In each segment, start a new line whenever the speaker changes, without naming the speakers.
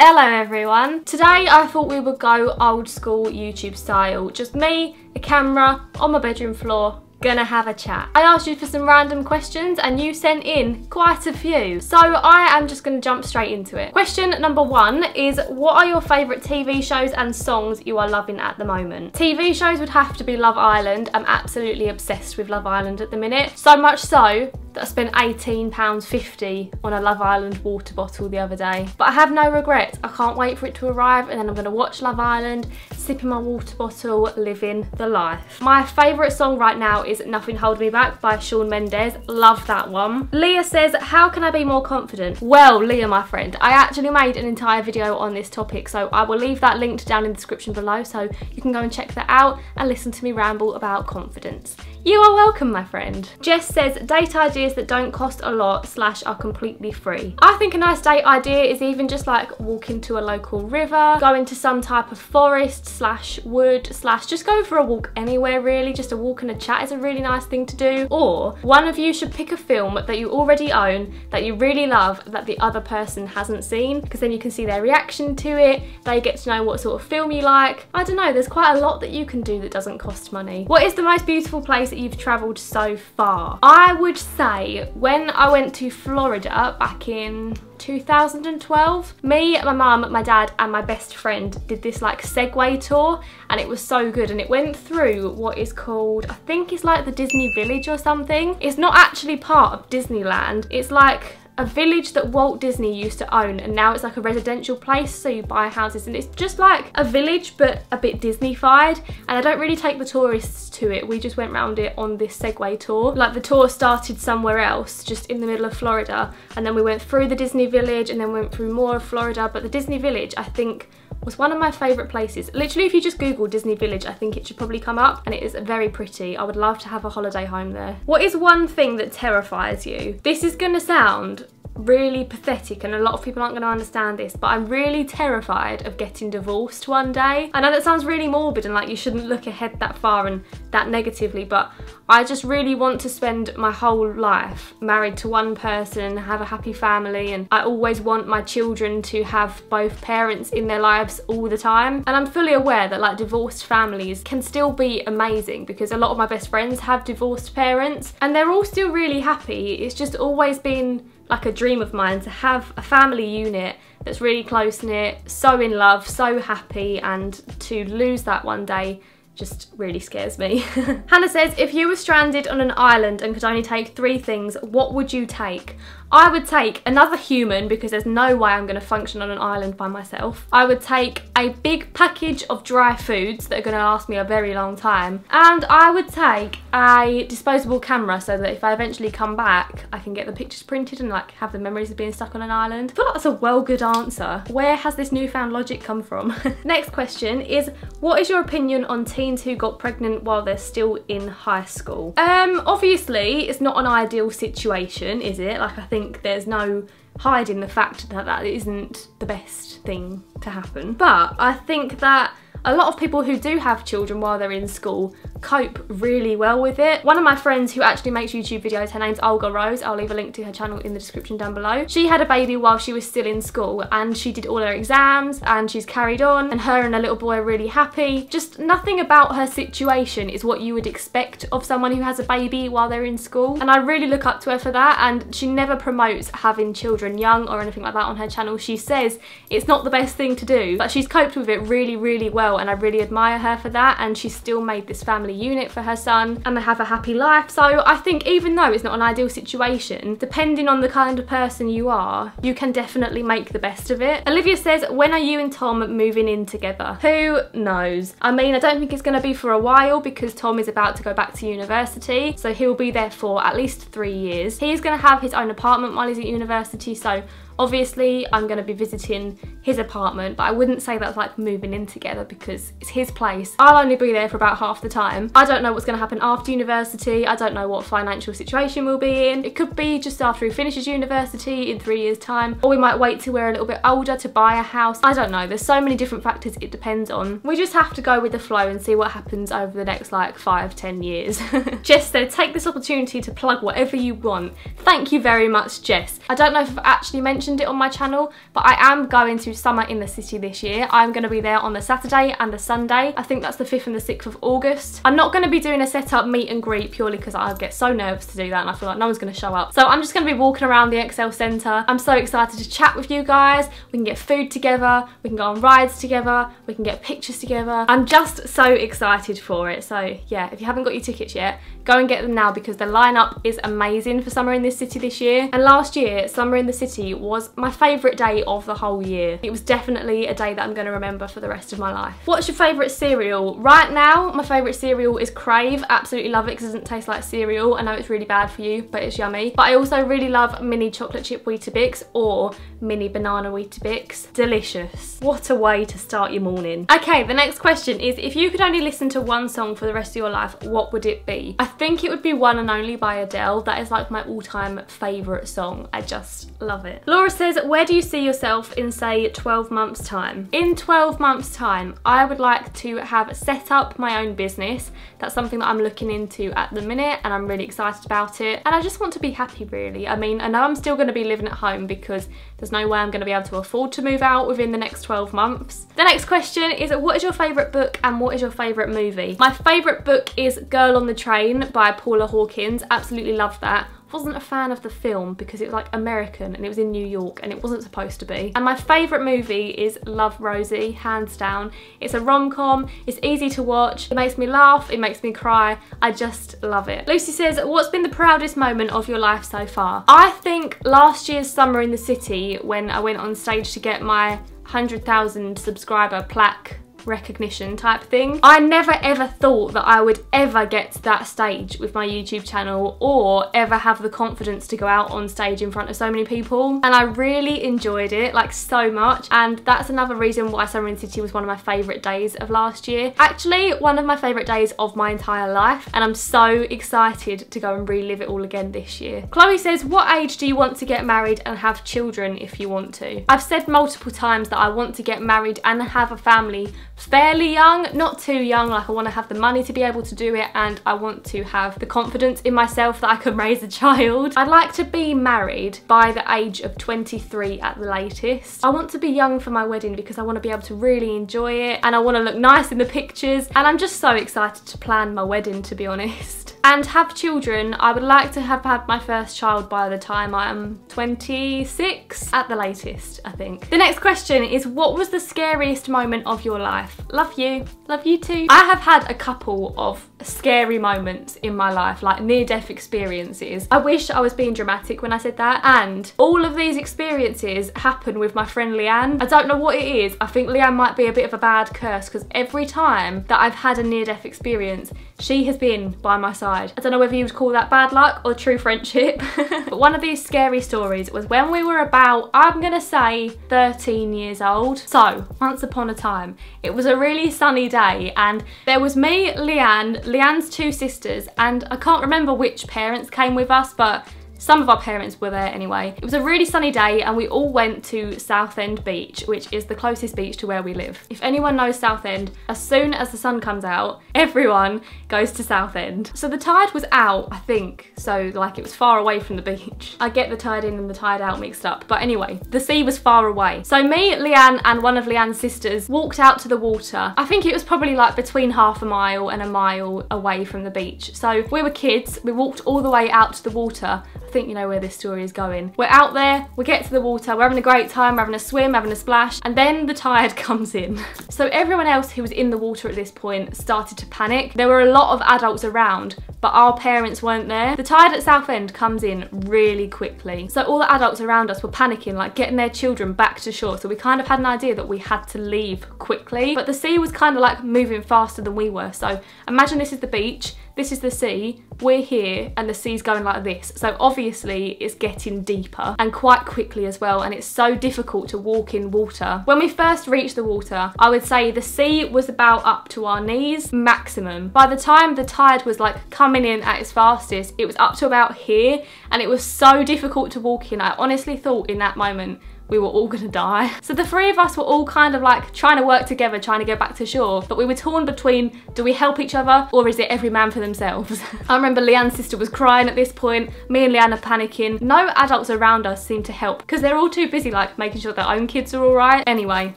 Hello everyone. Today I thought we would go old school YouTube style. Just me, a camera, on my bedroom floor, gonna have a chat. I asked you for some random questions and you sent in quite a few. So I am just gonna jump straight into it. Question number 1 is, what are your favourite TV shows and songs you are loving at the moment? TV shows would have to be Love Island. I'm absolutely obsessed with Love Island at the minute. So much so that I spent £18.50 on a Love Island water bottle the other day. But I have no regrets. I can't wait for it to arrive and then I'm gonna watch Love Island, sipping my water bottle, living the life. My favourite song right now is Nothing Hold Me Back by Shawn Mendes. Love that one. Leah says, how can I be more confident? Well, Leah, my friend, I actually made an entire video on this topic, so I will leave that linked down in the description below so you can go and check that out and listen to me ramble about confidence. You are welcome, my friend. Jess says, date ideas that don't cost a lot / are completely free. I think a nice date idea is even just like walking to a local river, going to some type of forest / wood / just go for a walk anywhere really. Just a walk and a chat is a really nice thing to do. Or one of you should pick a film that you already own, that you really love, that the other person hasn't seen, because then you can see their reaction to it. They get to know what sort of film you like. I don't know, there's quite a lot that you can do that doesn't cost money. What is the most beautiful place that you've travelled so far? I would say when I went to Florida back in 2012, me, my mum, my dad and my best friend did this like Segway tour, and it was so good, and it went through what is called, I think it's like the Disney Village or something. It's not actually part of Disneyland, it's like a village that Walt Disney used to own, and now it's like a residential place, so you buy houses and it's just like a village but a bit Disney-fied, and I don't really take the tourists to it. We just went round it on this Segway tour. Like the tour started somewhere else, just in the middle of Florida, and then we went through the Disney Village and then went through more of Florida, but the Disney Village I think was one of my favourite places. Literally, if you just Google Disney Village, I think it should probably come up, and it is very pretty. I would love to have a holiday home there. What is one thing that terrifies you? This is gonna sound really pathetic and a lot of people aren't going to understand this, but I'm really terrified of getting divorced one day. I know that sounds really morbid and like you shouldn't look ahead that far and that negatively, but I just really want to spend my whole life married to one person, have a happy family, and I always want my children to have both parents in their lives all the time. And I'm fully aware that like divorced families can still be amazing, because a lot of my best friends have divorced parents and they're all still really happy. It's just always been like a dream of mine to have a family unit that's really close-knit, so in love, so happy, and to lose that one day just really scares me. Hannah says, if you were stranded on an island and could only take 3 things, what would you take? I would take another human, because there's no way I'm going to function on an island by myself. I would take a big package of dry foods that are going to last me a very long time. And I would take a disposable camera so that if I eventually come back, I can get the pictures printed and like have the memories of being stuck on an island. I feel like that's a well good answer. Where has this newfound logic come from? Next question is, what is your opinion on teens who got pregnant while they're still in high school? Obviously, it's not an ideal situation, is it? Like, I think there's no hiding the fact that that isn't the best thing to happen. But I think that a lot of people who do have children while they're in school cope really well with it. One of my friends who actually makes YouTube videos, her name's Olga Rose, I'll leave a link to her channel in the description down below. She had a baby while she was still in school and she did all her exams and she's carried on, and her and her little boy are really happy. Just nothing about her situation is what you would expect of someone who has a baby while they're in school, and I really look up to her for that. And she never promotes having children young or anything like that on her channel. She says it's not the best thing to do, but she's coped with it really, really well, and I really admire her for that. And she's still made this family unit for her son and they have a happy life. So I think even though it's not an ideal situation, depending on the kind of person you are, you can definitely make the best of it. Olivia says, when are you and Tom moving in together? Who knows? I mean, I don't think it's going to be for a while, because Tom is about to go back to university, so he'll be there for at least 3 years. He's going to have his own apartment while he's at university, so obviously I'm going to be visiting his apartment, but I wouldn't say that's like moving in together because it's his place. I'll only be there for about half the time. I don't know what's going to happen after university. I don't know what financial situation we'll be in. It could be just after he finishes university in 3 years' time, or we might wait till we're a little bit older to buy a house. I don't know. There's so many different factors it depends on. We just have to go with the flow and see what happens over the next like 5-10 years. Jess said, take this opportunity to plug whatever you want. Thank you very much, Jess. I don't know if I've actually mentioned mentioned it on my channel, but I am going to Summer in the City this year. I'm going to be there on the Saturday and the Sunday. I think that's the 5th and the 6th of August. I'm not going to be doing a set-up meet and greet purely because I get so nervous to do that and I feel like no one's going to show up. So I'm just going to be walking around the Excel Centre. I'm so excited to chat with you guys. We can get food together, we can go on rides together, we can get pictures together. I'm just so excited for it. So yeah, if you haven't got your tickets yet, go and get them now because the lineup is amazing for Summer in this City this year. And last year, Summer in the City was my favourite day of the whole year. It was definitely a day that I'm going to remember for the rest of my life. What's your favourite cereal? Right now, my favourite cereal is Crave. Absolutely love it because it doesn't taste like cereal. I know it's really bad for you, but it's yummy. But I also really love mini chocolate chip Weetabix or mini banana Weetabix. Delicious. What a way to start your morning. Okay, the next question is, if you could only listen to one song for the rest of your life, what would it be? I think it would be One and Only by Adele. That is like my all-time favourite song. I just love it. Laura says, where do you see yourself in, say, 12 months time? In 12 months time, I would like to have set up my own business. That's something that I'm looking into at the minute and I'm really excited about it. And I just want to be happy, really. I mean, I know I'm still going to be living at home because there's no way I'm going to be able to afford to move out within the next 12 months. The next question is, what is your favourite book and what is your favourite movie? My favourite book is Girl on the Train by Paula Hawkins. Absolutely love that. Wasn't a fan of the film because it was like American and it was in New York and it wasn't supposed to be. And my favourite movie is Love, Rosie, hands down. It's a rom-com, it's easy to watch, it makes me laugh, it makes me cry, I just love it. Lucy says, what's been the proudest moment of your life so far? I think last year's Summer in the City when I went on stage to get my 100,000 subscriber plaque recognition type thing. I never ever thought that I would ever get to that stage with my YouTube channel or ever have the confidence to go out on stage in front of so many people, and I really enjoyed it, like, so much. And that's another reason why Summer in the City was one of my favourite days of last year. Actually, one of my favourite days of my entire life, and I'm so excited to go and relive it all again this year. Chloe says, what age do you want to get married and have children if you want to? I've said multiple times that I want to get married and have a family fairly young, not too young. Like, I want to have the money to be able to do it and I want to have the confidence in myself that I can raise a child. I'd like to be married by the age of 23 at the latest. I want to be young for my wedding because I want to be able to really enjoy it and I want to look nice in the pictures, and I'm just so excited to plan my wedding, to be honest. And have children. I would like to have had my first child by the time I am 26 at the latest, I think. The next question is, what was the scariest moment of your life? Love you. Love you too. I have had a couple of scary moments in my life, like near-death experiences. I wish I was being dramatic when I said that, and all of these experiences happen with my friend Leanne. I don't know what it is. I think Leanne might be a bit of a bad curse because every time that I've had a near-death experience, she has been by my side. I don't know whether you would call that bad luck or true friendship. But one of these scary stories was when we were about, I'm gonna say, 13 years old. So, once upon a time, it was a really sunny day and there was me, Leanne's two sisters, and I can't remember which parents came with us, but some of our parents were there anyway. It was a really sunny day and we all went to Southend Beach, which is the closest beach to where we live. If anyone knows Southend, as soon as the sun comes out, everyone goes to Southend. So the tide was out, I think, so like it was far away from the beach. I get the tide in and the tide out mixed up, but anyway, the sea was far away. So me, Leanne and one of Leanne's sisters walked out to the water. I think it was probably like between half a mile and a mile away from the beach. So we were kids, we walked all the way out to the water. I think you know where this story is going. We're out there, we get to the water, we're having a great time, we're having a swim, having a splash, and then the tide comes in. So everyone else who was in the water at this point started to panic. There were a lot of adults around, but our parents weren't there. The tide at Southend comes in really quickly. So all the adults around us were panicking, like getting their children back to shore. So we kind of had an idea that we had to leave quickly, but the sea was kind of like moving faster than we were. So imagine this is the beach, this is the sea, we're here, and the sea's going like this. So obviously it's getting deeper and quite quickly as well, and it's so difficult to walk in water. When we first reached the water, I would say the sea was about up to our knees maximum. By the time the tide was like coming in at its fastest, it was up to about here, and it was so difficult to walk in. I honestly thought in that moment we were all gonna die. So the three of us were all kind of like trying to work together, trying to go back to shore, but we were torn between, do we help each other or is it every man for themselves? I remember Leanne's sister was crying at this point, me and Leanne are panicking. No adults around us seemed to help because they're all too busy like making sure their own kids are all right. Anyway,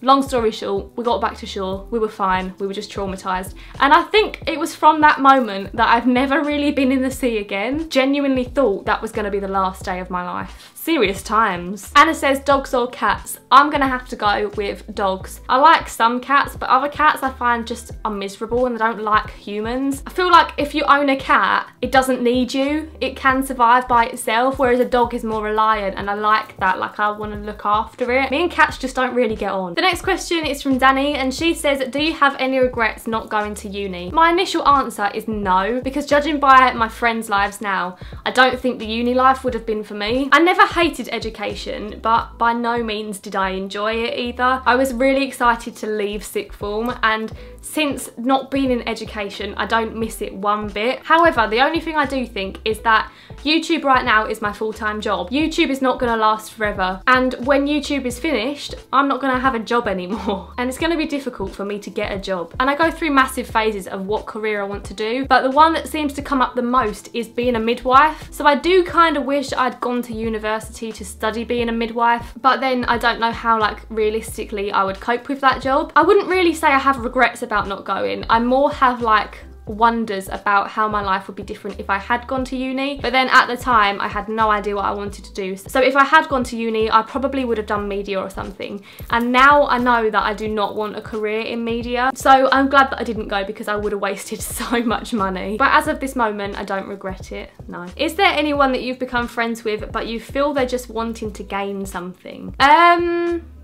long story short, we got back to shore, we were fine, we were just traumatized. And I think it was from that moment that I've never really been in the sea again. Genuinely thought that was gonna be the last day of my life. Serious times. Anna says dogs or cats. I'm gonna have to go with dogs. I like some cats, but other cats I find just are miserable and they don't like humans. I feel like if you own a cat, it doesn't need you. It can survive by itself, whereas a dog is more reliant, and I like that. Like, I want to look after it. Me and cats just don't really get on. The next question is from Danny, and she says, do you have any regrets not going to uni? My initial answer is no, because judging by my friends' lives now, I don't think the uni life would have been for me. I never hated education, but by no means did I enjoy it either. I was really excited to leave sixth form, and since not being in education, I don't miss it one bit. However, the only thing I do think is that YouTube right now is my full-time job. YouTube is not gonna last forever, and when YouTube is finished, I'm not gonna have a job anymore, and it's gonna be difficult for me to get a job. And I go through massive phases of what career I want to do, but the one that seems to come up the most is being a midwife. So I do kind of wish I'd gone to university to study being a midwife, but then I don't know how like realistically I would cope with that job. I wouldn't really say I have regrets about not going. I more have like wonders about how my life would be different if I had gone to uni, but then at the time I had no idea what I wanted to do. So if I had gone to uni, I probably would have done media or something, and now I know that I do not want a career in media, so I'm glad that I didn't go because I would have wasted so much money. But as of this moment, I don't regret it, no. Is there anyone that you've become friends with but you feel they're just wanting to gain something?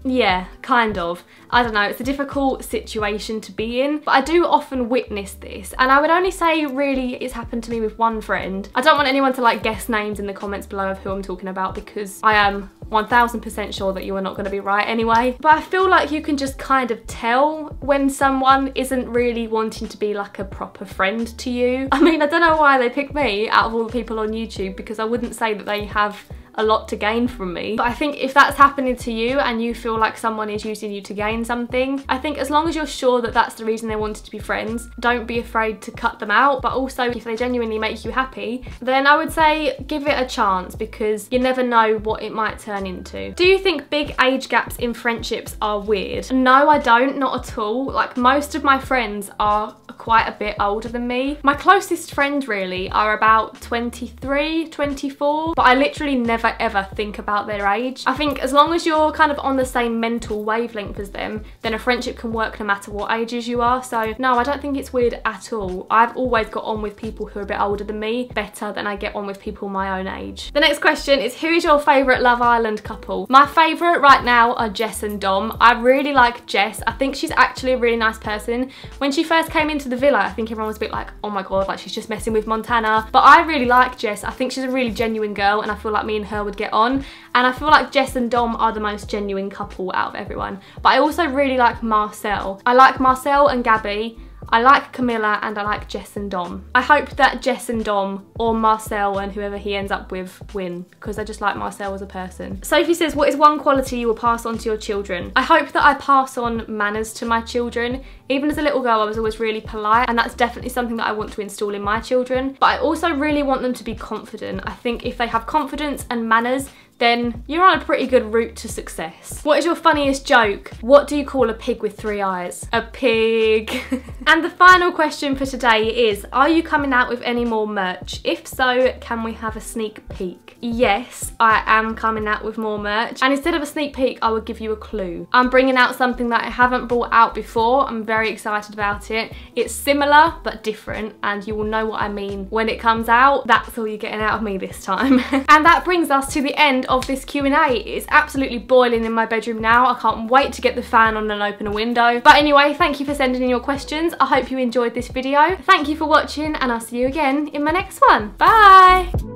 Yeah, kind of. I don't know, it's a difficult situation to be in, but I do often witness this, and I would only say really it's happened to me with one friend. I don't want anyone to like guess names in the comments below of who I'm talking about, because I am 1000% sure that you are not going to be right anyway. But I feel like you can just kind of tell when someone isn't really wanting to be like a proper friend to you. I mean, I don't know why they picked me out of all the people on YouTube, because I wouldn't say that they have a lot to gain from me. But I think if that's happening to you and you feel like someone is using you to gain something, I think as long as you're sure that that's the reason they wanted to be friends, don't be afraid to cut them out. But also, if they genuinely make you happy, then I would say give it a chance, because you never know what it might turn into. Do you think big age gaps in friendships are weird? No, I don't, not at all. Like, most of my friends are quite a bit older than me. My closest friends really are about 23, 24, but I literally never ever think about their age. I think as long as you're kind of on the same mental wavelength as them, then a friendship can work no matter what ages you are. So no, I don't think it's weird at all. I've always got on with people who are a bit older than me better than I get on with people my own age. The next question is, who is your favourite Love Island couple? My favourite right now are Jess and Dom. I really like Jess. I think she's actually a really nice person. When she first came into the villa, I think everyone was a bit like, oh my god, like she's just messing with Montana. But I really like Jess. I think she's a really genuine girl, and I feel like me and her would get on. And I feel like Jess and Dom are the most genuine couple out of everyone. But I also really like Marcel. I like Marcel and Gabby. I like Camilla, and I like Jess and Dom. I hope that Jess and Dom, or Marcel and whoever he ends up with, win, because I just like Marcel as a person. Sophie says, what is one quality you will pass on to your children? I hope that I pass on manners to my children. Even as a little girl, I was always really polite, and that's definitely something that I want to install in my children. But I also really want them to be confident. I think if they have confidence and manners, then you're on a pretty good route to success. What is your funniest joke? What do you call a pig with 3 eyes? A pig. And the final question for today is, are you coming out with any more merch? If so, can we have a sneak peek? Yes, I am coming out with more merch. And instead of a sneak peek, I would give you a clue. I'm bringing out something that I haven't brought out before. I'm very excited about it. It's similar but different, and you will know what I mean when it comes out. That's all you're getting out of me this time. And that brings us to the end of this Q&A. It's absolutely boiling in my bedroom now. I can't wait to get the fan on and open a window. But anyway, thank you for sending in your questions. I hope you enjoyed this video. Thank you for watching, and I'll see you again in my next one. Bye!